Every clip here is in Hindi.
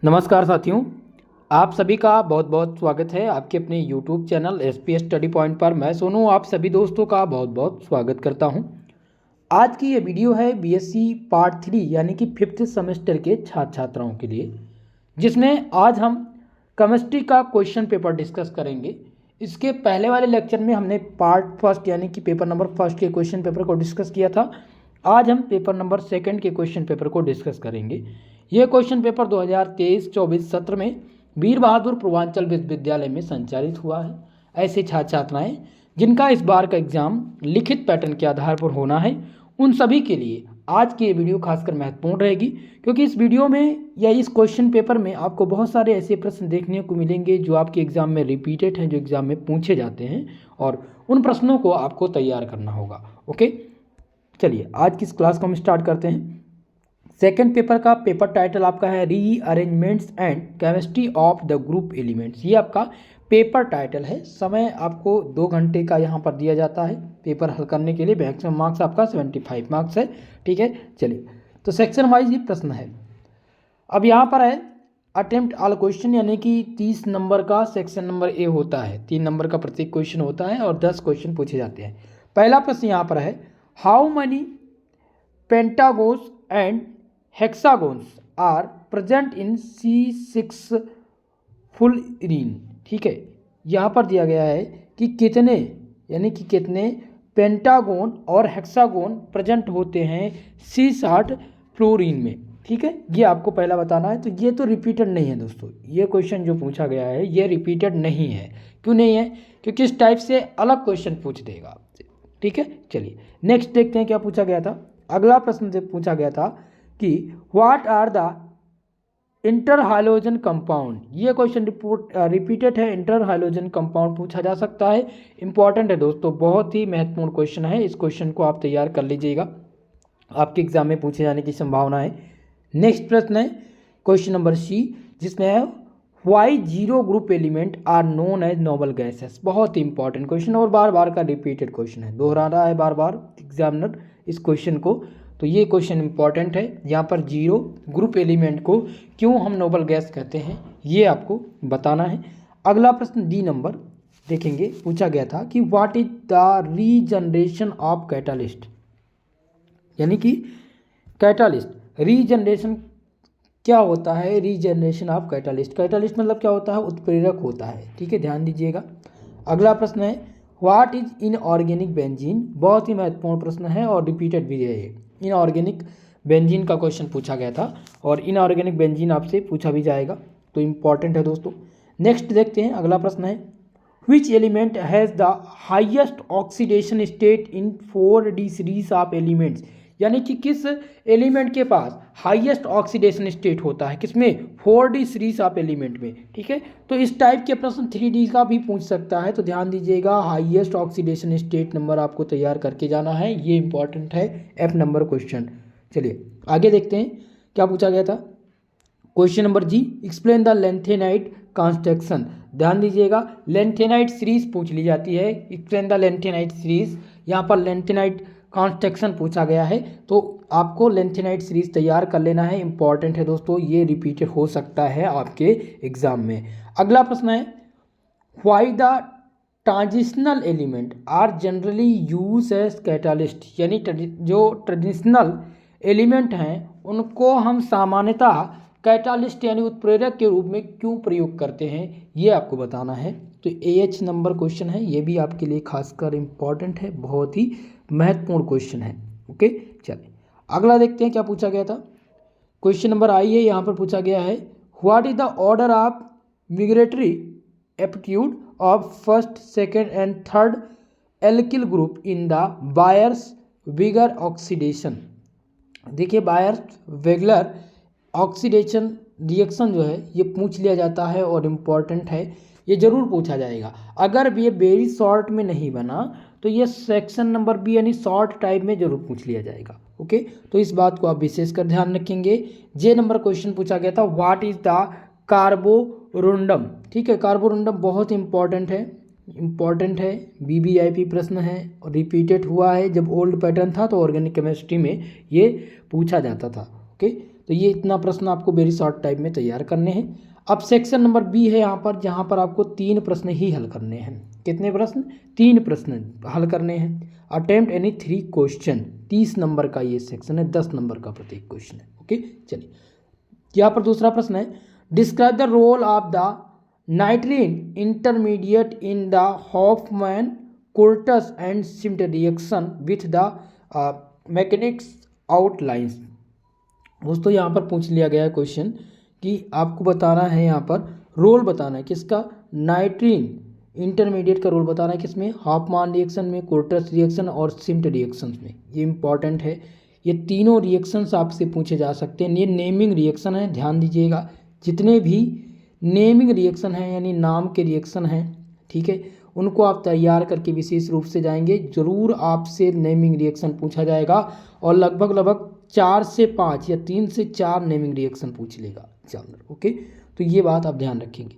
नमस्कार साथियों, आप सभी का बहुत बहुत स्वागत है आपके अपने YouTube channel SPS study point पर। मैं सोनू आप सभी दोस्तों का बहुत बहुत स्वागत करता हूं। आज की ये वीडियो है बीएससी पार्ट 3 यानी कि 5th सेमेस्टर के छात्र छात्राओं के लिए, जिसमें आज हम केमिस्ट्री का क्वेश्चन पेपर डिस्कस करेंगे। इसके पहले वाले लेक्चर में हमने पार्ट फर्स्ट यानी कि पेपर नंबर फर्स्ट के क्वेश्चन पेपर को डिस्कस किया था। आज हम पेपर नंबर सेकंड के क्वेश्चन पेपर को डिस्कस करेंगे। यह क्वेश्चन पेपर 2023-24 सत्र में वीर बहादुर पूर्वांचल विश्वविद्यालय में संचालित हुआ है। ऐसे छात्र छात्राएं जिनका इस बार का एग्जाम लिखित पैटर्न के आधार पर होना है, उन सभी के लिए आज की ये वीडियो खासकर महत्वपूर्ण रहेगी, क्योंकि इस वीडियो में या इस क्वेश्चन पेपर में आपको बहुत सारे ऐसे प्रश्न देखने को मिलेंगे जो आपके एग्जाम में रिपीटेड हैं, जो एग्जाम में पूछे जाते हैं, और उन प्रश्नों को आपको तैयार करना होगा। ओके, चलिए आज की इस क्लास को हम स्टार्ट करते हैं। सेकेंड पेपर का पेपर टाइटल आपका है rearrangements and chemistry of the group elements. ये आपका पेपर टाइटल है। समय आपको 2 घंटे का यहाँ पर दिया जाता है पेपर हल करने के लिए। मैक्सिमम मार्क्स आपका 75 मार्क्स है। ठीक है, चलिए तो सेक्शन वाइज ये प्रश्न है। अब यहाँ पर है अटेम्प्ट ऑल क्वेश्चन, यानी कि 30 नंबर का सेक्शन नंबर ए होता है। 3 नंबर का प्रत्येक क्वेश्चन होता है और 10 क्वेश्चन पूछे जाते हैं। पहला प्रश्न यहाँ पर है, how many pentagons and hexagons are present in C6 fullerene. ठीक है, यहाँ पर दिया गया है कि कितने, यानी कि कितने पेंटागोन और हेक्सागोन प्रेजेंट होते हैं C60 फ्लोरीन में। ठीक है, ये आपको पहला बताना है। तो ये तो रिपीटेड नहीं है दोस्तों, ये क्वेश्चन जो पूछा गया है ये रिपीटेड नहीं है। क्यों नहीं है? क्योंकि इस टाइप से अलग क्वेश्चन पूछ देगा आपसे। ठीक है, चलिए नेक्स्ट देखते हैं क्या पूछा गया था। अगला प्रश्न से पूछा गया था कि what are the inter hydrogen compound. ये क्वेश्चन रिपीटेड है। इंटर हाइड्रोजन कंपाउंड पूछा जा सकता है। इंपॉर्टेंट है दोस्तों, बहुत ही महत्वपूर्ण क्वेश्चन है। इस क्वेश्चन को आप तैयार कर लीजिएगा, आपके एग्जाम में पूछे जाने की संभावना है। नेक्स्ट प्रश्न है क्वेश्चन नंबर सी, जिसमें है why 0 group element are known as noble gases. बहुत ही इंपॉर्टेंट क्वेश्चन और बार बार का रिपीटेड क्वेश्चन है, दोहरा रहा है बार बार एग्जामिनर इस क्वेश्चन को। तो ये क्वेश्चन इंपॉर्टेंट है। यहाँ पर 0 ग्रुप एलिमेंट को क्यों हम नोबल गैस कहते हैं ये आपको बताना है। अगला प्रश्न डी नंबर देखेंगे, पूछा गया था कि what is the regeneration of catalyst. यानी कि कैटालिस्ट रीजनरेशन क्या होता है? रीजनरेशन ऑफ कैटालिस्ट, कैटालिस्ट मतलब क्या होता है? उत्प्रेरक होता है। ठीक है, ध्यान दीजिएगा। अगला प्रश्न है व्हाट इज इनऑर्गेनिक बेंजीन। बहुत ही महत्वपूर्ण प्रश्न है और रिपीटेड भी है ये। इनऑर्गेनिक बेंजीन का क्वेश्चन पूछा गया था और इनऑर्गेनिक बेंजीन आपसे पूछा भी जाएगा, तो इंपॉर्टेंट है दोस्तों। नेक्स्ट देखते हैं, अगला प्रश्न है which element has the highest oxidation state in 4D series of elements. यानी कि किस एलिमेंट के पास हाईएस्ट ऑक्सीडेशन स्टेट होता है, किसमें? 4D सीरीज ऑफ एलिमेंट में। ठीक है, तो इस टाइप के प्रश्न 3D का भी पूछ सकता है, तो ध्यान दीजिएगा। हाईएस्ट ऑक्सीडेशन स्टेट नंबर आपको तैयार करके जाना है, ये इंपॉर्टेंट है F नंबर क्वेश्चन। चलिए आगे देखते हैं क्या पूछा गया था। Question number G, explain the lanthanide construction. ध्यान दीजिएगा, लेंथेनाइट सीरीज पूछ ली जाती है। एक्सप्लेन द लेंथेनाइट सीरीज, यहाँ पर लेंथेनाइट कॉन्स्ट्रक्शन पूछा गया है, तो आपको लेंथेनाइट सीरीज तैयार कर लेना है। इंपॉर्टेंट है दोस्तों, ये रिपीटेड हो सकता है आपके एग्जाम में। अगला प्रश्न है why the transitional element are generally use as catalyst. यानी जो ट्रेडिशनल एलिमेंट हैं उनको हम सामान्यतः कैटालिस्ट यानी उत्प्रेरक के रूप में क्यों प्रयोग करते हैं, ये आपको बताना है। तो AH नंबर क्वेश्चन है, ये भी आपके लिए खासकर इंपॉर्टेंट है, बहुत ही महत्वपूर्ण क्वेश्चन है। ओके, चलिए अगला देखते हैं क्या पूछा गया था। क्वेश्चन नंबर आई है, यहाँ पर पूछा गया है what is the order of migratory aptitude of first, second and third alkyl group in the Baeyer's विगर ऑक्सीडेशन। देखिए, बायर्स वेगलर ऑक्सीडेशन रिएक्शन जो है ये पूछ लिया जाता है और इम्पॉर्टेंट है, ये जरूर पूछा जाएगा। अगर ये वेरी शॉर्ट में नहीं बना तो ये सेक्शन नंबर बी यानी शॉर्ट टाइप में जरूर पूछ लिया जाएगा। ओके, तो इस बात को आप विशेषकर ध्यान रखेंगे। जे नंबर क्वेश्चन पूछा गया था व्हाट इज द कार्बोरुंडम। ठीक है, कार्बोरुंडम बहुत इंपॉर्टेंट है, BBIP प्रश्न है और रिपीटेड हुआ है। जब ओल्ड पैटर्न था तो ऑर्गेनिक केमिस्ट्री में ये पूछा जाता था। ओके, तो तो ये इतना प्रश्न आपको वेरी शॉर्ट टाइम में तैयार करने हैं। अब सेक्शन नंबर बी है यहाँ पर, जहाँ पर आपको 3 प्रश्न ही हल करने हैं। कितने प्रश्न? 3 प्रश्न हल करने हैं। अटेम्प्ट एनी 3 क्वेश्चन, 30 नंबर का ये सेक्शन है, 10 नंबर का प्रत्येक क्वेश्चन है। ओके, चलिए यहाँ पर दूसरा प्रश्न है, describe the role of the nitrene intermediate in the Hofmann Curtius and Schmidt reaction with the mechanics outlines. दोस्तों यहाँ पर पूछ लिया गया है क्वेश्चन कि आपको बताना है, यहाँ पर रोल बताना है किसका? नाइट्रीन इंटरमीडिएट का रोल बताना है किसमें? हॉफमैन रिएक्शन में, कोर्टस रिएक्शन और सिम्ट रिएक्शंस में। ये इंपॉर्टेंट है, ये तीनों रिएक्शंस आपसे पूछे जा सकते हैं। ये नेमिंग रिएक्शन है, ध्यान दीजिएगा। जितने भी नेमिंग रिएक्शन हैं यानी नाम के रिएक्शन हैं, ठीक है, उनको आप तैयार करके विशेष रूप से जाएंगे। जरूर आपसे नेमिंग रिएक्शन पूछा जाएगा और लगभग 4 से 5 या 3 से 4 नेमिंग रिएक्शन पूछ लेगा एग्जामिनर। ओके, तो ये बात आप ध्यान रखेंगे।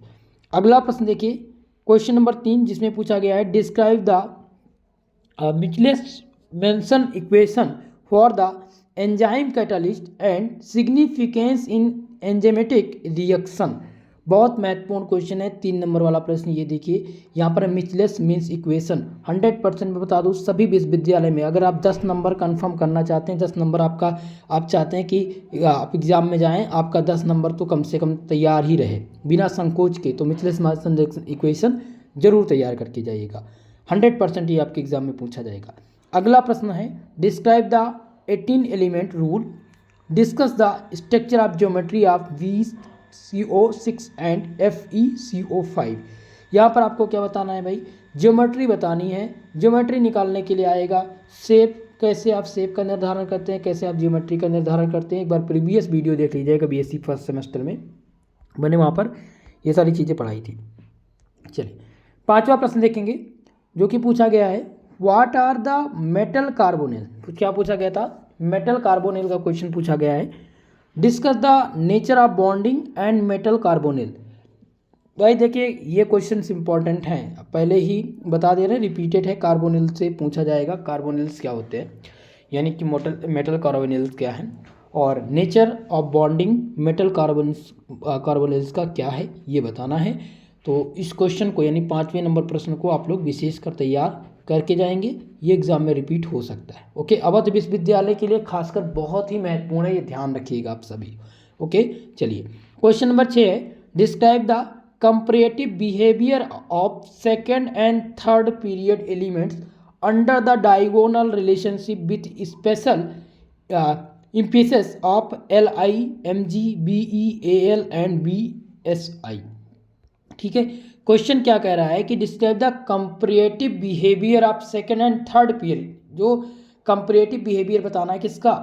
अगला प्रश्न देखिए, क्वेश्चन नंबर 3, जिसमें पूछा गया है, describe the Michaelis Menten equation for the enzyme catalyst and significance in enzymatic reaction. बहुत महत्वपूर्ण क्वेश्चन है, 3 नंबर वाला प्रश्न। ये देखिए यहाँ पर मिचलेस मीन्स इक्वेशन 100% में बता दूँ सभी विश्वविद्यालय में अगर आप 10 नंबर कंफर्म करना चाहते हैं, 10 नंबर आपका आप चाहते हैं कि आप एग्जाम में जाएं, आपका 10 नंबर तो कम से कम तैयार ही रहे बिना संकोच के, तो मिचलेस मेंशन इक्वेशन जरूर तैयार करके जाइएगा। 100% ये आपके एग्जाम में पूछा जाएगा। अगला प्रश्न है, describe the 18 element rule, discuss the structure of geometry of VCO6 and FeCO5। यहाँ पर आपको क्या बताना है भाई? ज्योमेट्री बतानी है। ज्योमेट्री निकालने के लिए आएगा शेप, कैसे आप शेप का निर्धारण करते हैं, कैसे आप ज्योमेट्री का निर्धारण करते हैं। एक बार प्रीवियस वीडियो देख लीजिएगा, BSc फर्स्ट सेमेस्टर में मैंने वहाँ पर ये सारी चीज़ें पढ़ाई थी। चलिए 5वां प्रश्न देखेंगे, जो कि पूछा गया है, what are the metal carbonyl. क्या पूछा गया था? मेटल कार्बोनिल का क्वेश्चन पूछा गया है। Discuss the nature of bonding and metal carbonyl. भाई देखिए ये क्वेश्चन इंपॉर्टेंट हैं, पहले ही बता दे रहे हैं, रिपीटेड है। कार्बोनिल से पूछा जाएगा, कार्बोनिल्स क्या होते हैं, यानी कि मेटल कार्बोनिल्स क्या है, और nature of bonding metal carbonyls का क्या है ये बताना है। तो इस क्वेश्चन को यानी 5वें नंबर प्रश्न को आप लोग विशेष कर तैयार करके जाएंगे, ये एग्जाम में रिपीट हो सकता है। ओके, अवध विश्वविद्यालय के लिए खासकर बहुत ही महत्वपूर्ण है, ये ध्यान रखिएगा आप सभी। ओके, चलिए क्वेश्चन नंबर 6 है, describe the comparative behaviour of second and third period elements under the diagonal relationship with special emphasis of Li, Mg, Be, Al and Bsi। ठीक है, क्वेश्चन क्या कह रहा है कि describe the comparative behaviour of second and third period. जो कंपैरेटिव बिहेवियर बताना है किसका?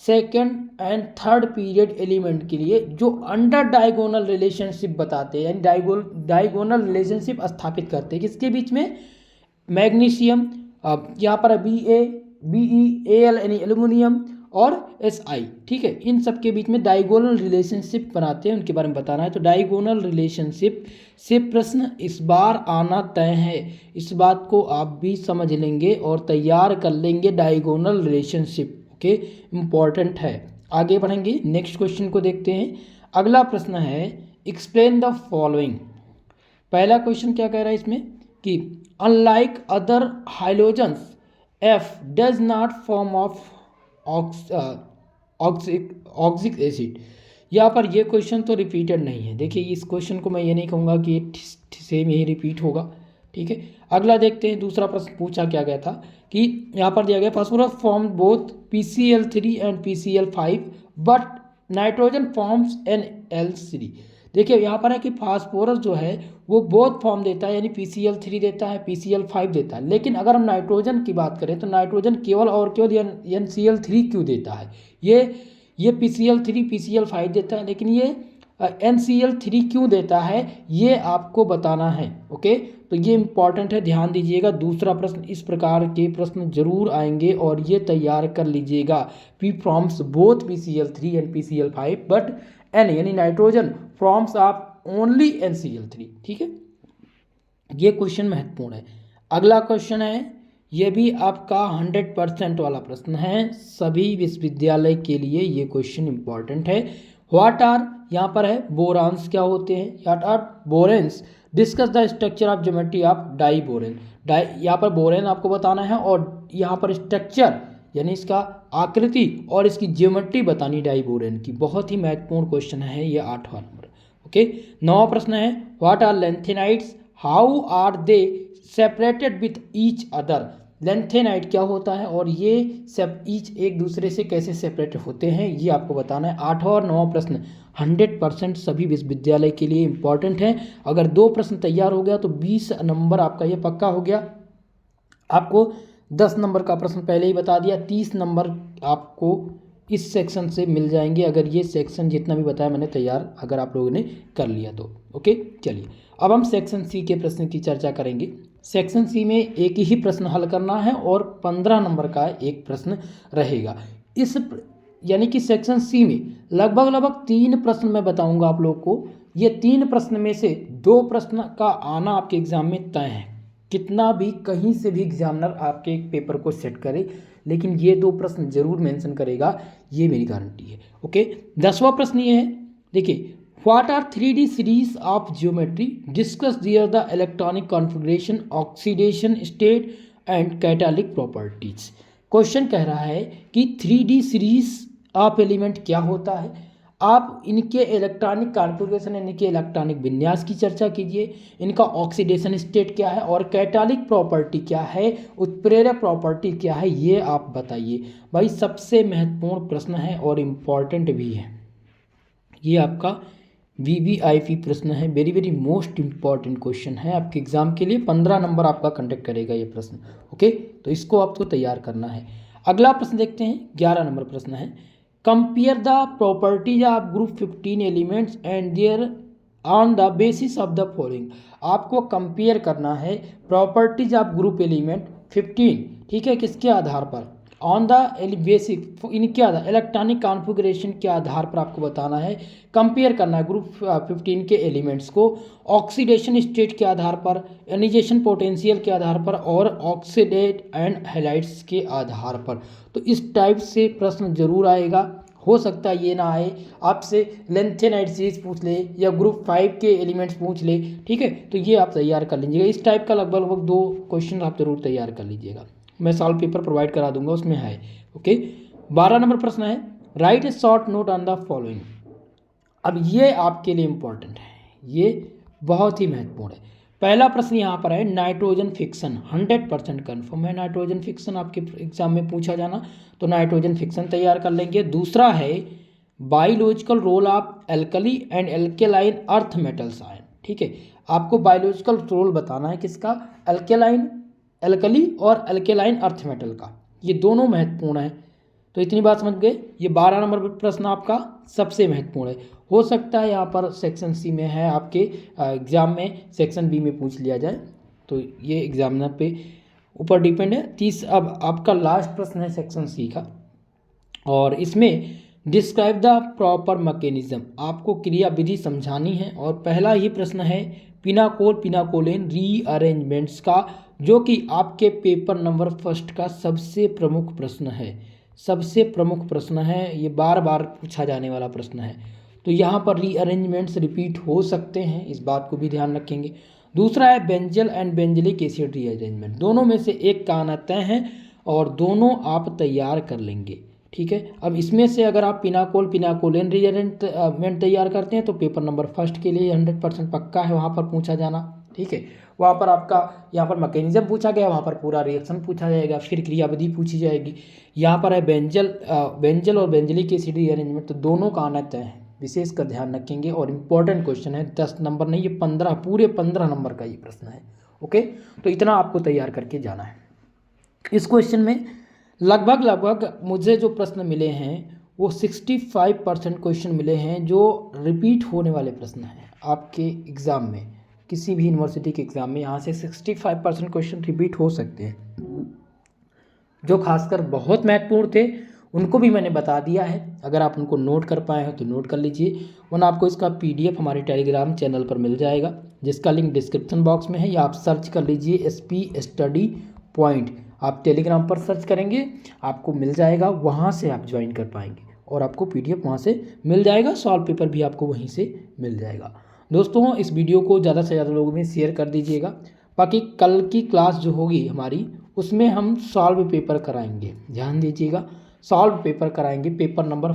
Second and third period element के लिए जो अंडर डायगोनल रिलेशनशिप बताते हैं, यानी डायगोनल रिलेशनशिप स्थापित करते हैं किसके बीच में? मैग्नीशियम, यहाँ पर Be, Al यानी एल्यूमिनियम और Si। ठीक है, इन सब के बीच में डायगोनल रिलेशनशिप बनाते हैं, उनके बारे में बताना है। तो डायगोनल रिलेशनशिप से प्रश्न इस बार आना तय है, इस बात को आप भी समझ लेंगे और तैयार कर लेंगे। डायगोनल रिलेशनशिप ओके, इम्पॉर्टेंट है। आगे बढ़ेंगे, नेक्स्ट क्वेश्चन को देखते हैं। अगला प्रश्न है, एक्सप्लेन द फॉलोइंग। पहला क्वेश्चन क्या कह रहा है इसमें कि unlike other hydrogens F does not form of oxic acid. यहाँ पर ये क्वेश्चन तो रिपीटेड नहीं है। देखिए इस क्वेश्चन को मैं ये नहीं कहूँगा कि सेम यही रिपीट होगा। ठीक है, अगला देखते हैं। दूसरा प्रश्न पूछा क्या गया था कि यहाँ पर दिया गया phosphorus form both PCl3 and PCl5 but nitrogen forms NL3। देखिए यहाँ पर है कि फास्फोरस जो है वो बोथ फॉर्म देता है, यानी PCl3 देता है, PCl5 देता है। लेकिन अगर हम नाइट्रोजन की बात करें तो नाइट्रोजन केवल और केवल NCl3 क्यों देता है? ये PCl3 PCl5 देता है, लेकिन ये NCl3 क्यों देता है ये आपको बताना है। ओके, तो ये इंपॉर्टेंट है, ध्यान दीजिएगा। दूसरा प्रश्न, इस प्रकार के प्रश्न जरूर आएंगे और ये तैयार कर लीजिएगा। P forms both PCl3 and PCl5 but N यानी nitrogen forms of only NCl3। ठीक है, ये क्वेश्चन महत्वपूर्ण है। अगला क्वेश्चन है ये भी आपका 100% वाला प्रश्न है, सभी विश्वविद्यालय के लिए ये क्वेश्चन इंपॉर्टेंट है। व्हाट आर, यहाँ पर है बोरान्स क्या होते हैं, what are boranes, discuss the structure of geometry of di borane. Di, यहाँ पर बोरेन आपको बताना है और यहाँ पर स्ट्रक्चर यानी इसका आकृति और इसकी ज्योमेट्री बतानी डाई बोरेन की। बहुत ही महत्वपूर्ण क्वेश्चन है ये 8वां नंबर। ओके, 9वां प्रश्न है what are lanthanides, how are they separated with each other. Lanthanide क्या होता है और ये सब ईच एक दूसरे से कैसे सेपरेट होते हैं, ये आपको बताना है। 8वां और 9वां प्रश्न 100% सभी विश्वविद्यालय के लिए इंपॉर्टेंट है। अगर 2 प्रश्न तैयार हो गया तो 20 नंबर आपका ये पक्का हो गया। आपको 10 नंबर का प्रश्न पहले ही बता दिया, 30 नंबर आपको इस सेक्शन से मिल जाएंगे अगर ये सेक्शन जितना भी बताया मैंने तैयार अगर आप लोगों ने कर लिया तो। ओके, चलिए अब हम सेक्शन सी के प्रश्न की चर्चा करेंगे। सेक्शन सी में एक ही प्रश्न हल करना है और 15 नंबर का एक प्रश्न रहेगा। इस यानी कि सेक्शन सी में लगभग 3 प्रश्न मैं बताऊंगा आप लोग को। ये 3 प्रश्न में से 2 प्रश्न का आना आपके एग्जाम में तय है। कितना भी कहीं से भी एग्जामिनर आपके पेपर को सेट करे, लेकिन ये 2 प्रश्न जरूर मेंशन करेगा, ये मेरी गारंटी है। ओके, 10वां प्रश्न ये है, देखिए what are 3D series of geometry, discuss their the electronic configuration, oxidation state and catalytic properties. Question कह रहा है कि 3D सीरीज ऑफ एलिमेंट क्या होता है, आप इनके इलेक्ट्रॉनिक कॉन्फ़िगरेशन इनके इलेक्ट्रॉनिक विन्यास की चर्चा कीजिए, इनका ऑक्सीडेशन स्टेट क्या है और कैटालिक प्रॉपर्टी क्या है, उत्प्रेरक प्रॉपर्टी क्या है, ये आप बताइए। भाई सबसे महत्वपूर्ण प्रश्न है और इम्पॉर्टेंट भी है, ये आपका VVIP प्रश्न है, वेरी मोस्ट इम्पॉर्टेंट क्वेश्चन है आपके एग्जाम के लिए। 15 नंबर आपका कंडक्ट करेगा ये प्रश्न। ओके, तो इसको आपको तैयार करना है। अगला प्रश्न देखते हैं, 11 नंबर प्रश्न है, compare the properties of group 15 elements and their on the basis of the following. आपको कंपेयर करना है प्रॉपर्टीज ऑफ ग्रुप एलिमेंट 15, ठीक है, किसके आधार पर, ऑन द बेसिक इनके आधार इलेक्ट्रॉनिक कॉन्फ़िगरेशन के आधार पर आपको बताना है, कंपेयर करना है ग्रुप 15 के एलिमेंट्स को ऑक्सीडेशन स्टेट के आधार पर, एनिजेशन पोटेंशियल के आधार पर और ऑक्सीडेट एंड हैलाइड्स के आधार पर। तो इस टाइप से प्रश्न जरूर आएगा, हो सकता है ये ना आए, आपसे लेंथेनाइट सीरीज पूछ ले या ग्रुप 5 के एलिमेंट्स पूछ ले, ठीक है, तो ये आप तैयार कर लीजिएगा। इस टाइप का लगभग 2 क्वेश्चन आप जरूर तैयार कर लीजिएगा, मैं सॉल्व पेपर प्रोवाइड करा दूंगा, उसमें है। ओके, 12 नंबर प्रश्न है, right A short note on the following. अब ये आपके लिए इंपॉर्टेंट है, ये बहुत ही महत्वपूर्ण है। पहला प्रश्न यहाँ पर है नाइट्रोजन फिक्सन, 100% कन्फर्म है नाइट्रोजन फिक्सन आपके एग्जाम में पूछा जाना, तो नाइट्रोजन फिक्सन तैयार कर लेंगे। दूसरा है biological role of alkali and alkaline earth metals ion, ठीक है, आपको बायोलॉजिकल रोल बताना है किसका, एल्कली और एल्केलाइन अर्थ मेटल का, ये दोनों महत्वपूर्ण है। तो इतनी बात समझ गए। ये 12 नंबर प्रश्न आपका सबसे महत्वपूर्ण है, हो सकता है यहाँ पर सेक्शन सी में है आपके एग्जाम में सेक्शन बी में पूछ लिया जाए, तो ये एग्जामिनर पे ऊपर डिपेंड है। 30 अब आपका लास्ट प्रश्न है सेक्शन सी का, और इसमें डिस्क्राइब द प्रॉपर मैकेनिज्म, आपको क्रिया विधि समझानी है। और पहला ही प्रश्न है पिनाकोलेन रीअरेंजमेंट्स का, जो कि आपके पेपर नंबर 1 का सबसे प्रमुख प्रश्न है, सबसे प्रमुख प्रश्न है, ये बार बार पूछा जाने वाला प्रश्न है। तो यहाँ पर रीअरेंजमेंट्स रिपीट हो सकते हैं, इस बात को भी ध्यान रखेंगे। दूसरा है बेंजल एंड बेंजलिक एसिड रीअरेंजमेंट, दोनों में से एक का आना तय है और दोनों आप तैयार कर लेंगे, ठीक है। अब इसमें से अगर आप पिनाकोलेन रीअरेंजमेंट तैयार करते हैं तो पेपर नंबर 1 के लिए 100% पक्का है, वहाँ पर पूछा जाना, ठीक है। वहाँ पर आपका यहाँ पर मैकेनिज्म पूछा गया, वहाँ पर पूरा रिएक्शन पूछा जाएगा, फिर क्रियाविधि पूछी जाएगी। यहाँ पर है बेंजल और बेंजलिक एसिड रीअरेंजमेंट, तो दोनों का आना तय है, विशेष कर ध्यान रखेंगे। और इम्पोर्टेंट क्वेश्चन है, 10 नंबर नहीं, ये 15 पूरे 15 नंबर का ये प्रश्न है। ओके, तो इतना आपको तैयार करके जाना है। इस क्वेश्चन में लगभग मुझे जो प्रश्न मिले हैं वो 65% क्वेश्चन मिले हैं जो रिपीट होने वाले प्रश्न हैं आपके एग्ज़ाम में, किसी भी यूनिवर्सिटी के एग्ज़ाम में यहाँ से 65% क्वेश्चन रिपीट हो सकते हैं। जो खासकर बहुत महत्वपूर्ण थे उनको भी मैंने बता दिया है, अगर आप उनको नोट कर पाए हैं तो नोट कर लीजिए, वरना आपको इसका PDF हमारे टेलीग्राम चैनल पर मिल जाएगा, जिसका लिंक डिस्क्रिप्शन बॉक्स में है, या आप सर्च कर लीजिए SP स्टडी पॉइंट, आप टेलीग्राम पर सर्च करेंगे, आपको मिल जाएगा, वहाँ से आप ज्वाइन कर पाएंगे और आपको PDF वहाँ से मिल जाएगा, सॉल्व पेपर भी आपको वहीं से मिल जाएगा। दोस्तों इस वीडियो को ज़्यादा से ज़्यादा लोगों में शेयर कर दीजिएगा। बाकी कल की क्लास जो होगी हमारी, उसमें हम सॉल्व पेपर कराएंगे, ध्यान दीजिएगा, सॉल्व पेपर कराएंगे पेपर नंबर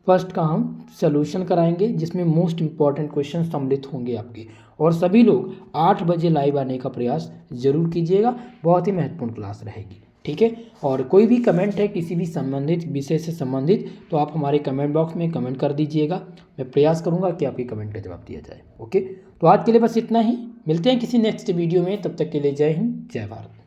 फर्स्ट का हम सॉल्यूशन कराएंगे, जिसमें मोस्ट इम्पॉर्टेंट क्वेश्चन सम्मिलित होंगे आपके। और सभी लोग 8 बजे लाइव आने का प्रयास जरूर कीजिएगा, बहुत ही महत्वपूर्ण क्लास रहेगी, ठीक है। और कोई भी कमेंट है किसी भी संबंधित विषय से संबंधित, तो आप हमारे कमेंट बॉक्स में कमेंट कर दीजिएगा, मैं प्रयास करूंगा कि आपके कमेंट का जवाब दिया जाए। ओके, तो आज के लिए बस इतना ही, मिलते हैं किसी नेक्स्ट वीडियो में, तब तक के लिए जय हिंद जय भारत।